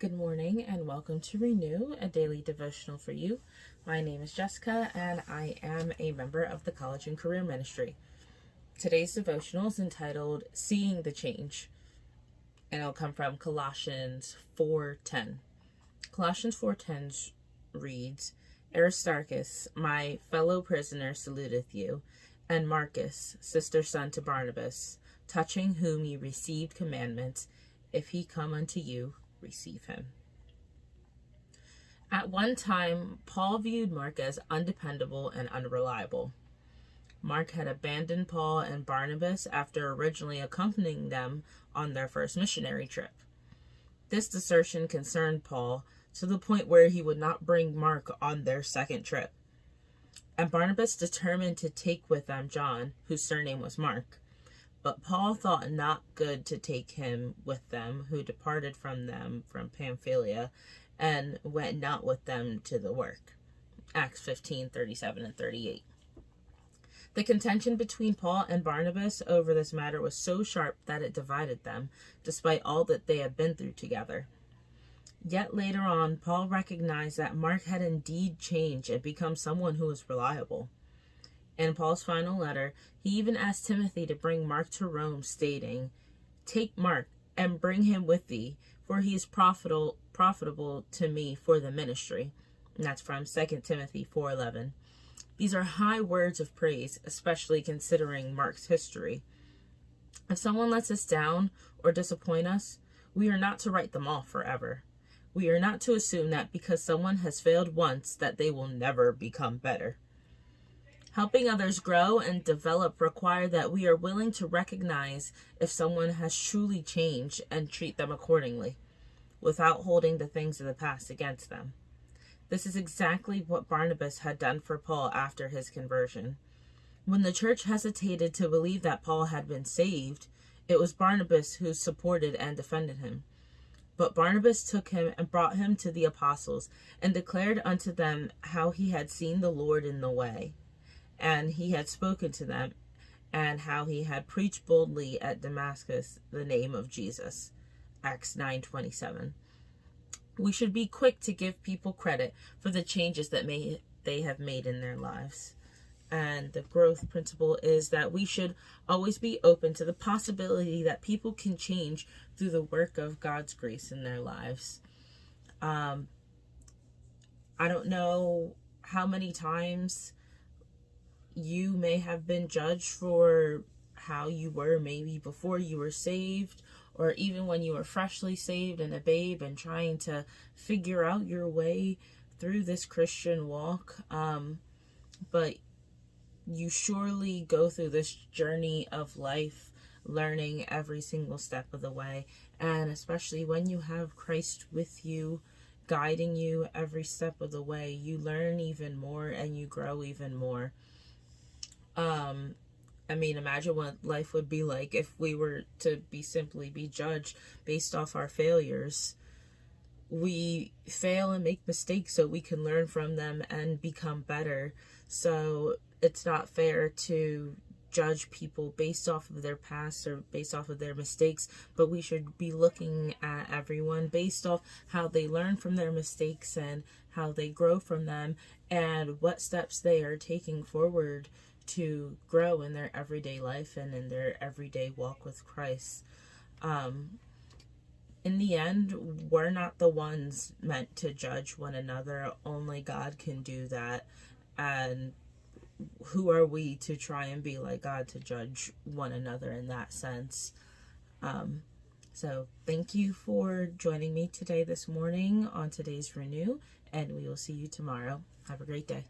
Good morning and welcome to Renew, a daily devotional for you. My name is Jessica and I am a member of the College and Career Ministry. Today's devotional is entitled Seeing the Change, and it'll come from Colossians 4:10. Colossians 4:10 reads, Aristarchus, my fellow prisoner, saluteth you, and Marcus, sister son to Barnabas, touching whom ye received commandments, if he come unto you, receive him. At one time, Paul viewed Mark as undependable and unreliable. Mark had abandoned Paul and Barnabas after originally accompanying them on their first missionary trip. This desertion concerned Paul to the point where he would not bring Mark on their second trip. And Barnabas determined to take with them John, whose surname was Mark. But Paul thought not good to take him with them, who departed from them from Pamphylia, and went not with them to the work. Acts 15:37 and 38. The contention between Paul and Barnabas over this matter was so sharp that it divided them, despite all that they had been through together. Yet later on, Paul recognized that Mark had indeed changed and become someone who was reliable. In Paul's final letter, he even asked Timothy to bring Mark to Rome, stating, Take Mark and bring him with thee, for he is profitable to me for the ministry. And that's from 2 Timothy 4:11. These are high words of praise, especially considering Mark's history. If someone lets us down or disappoint us, we are not to write them off forever. We are not to assume that because someone has failed once that they will never become better. Helping others grow and develop require that we are willing to recognize if someone has truly changed and treat them accordingly, without holding the things of the past against them. This is exactly what Barnabas had done for Paul after his conversion. When the church hesitated to believe that Paul had been saved, it was Barnabas who supported and defended him. But Barnabas took him and brought him to the apostles and declared unto them how he had seen the Lord in the way, and he had spoken to them, and how he had preached boldly at Damascus the name of Jesus. Acts 9:27. We should be quick to give people credit for the changes that they have made in their lives. And the growth principle is that we should always be open to the possibility that people can change through the work of God's grace in their lives. I don't know how many times you may have been judged for how you were maybe before you were saved, or even when you were freshly saved and a babe and trying to figure out your way through this Christian walk. But you surely go through this journey of life, learning every single step of the way. And especially when you have Christ with you, guiding you every step of the way, you learn even more and you grow even more. Imagine what life would be like if we were to simply be judged based off our failures. We fail and make mistakes so we can learn from them and become better. So it's not fair to judge people based off of their past or based off of their mistakes, but we should be looking at everyone based off how they learn from their mistakes and how they grow from them and what steps they are taking forward to grow in their everyday life and in their everyday walk with Christ. In the end, we're not the ones meant to judge one another. Only God can do that. And who are we to try and be like God to judge one another in that sense? So thank you for joining me this morning on today's Renew, and we will see you tomorrow. Have a great day.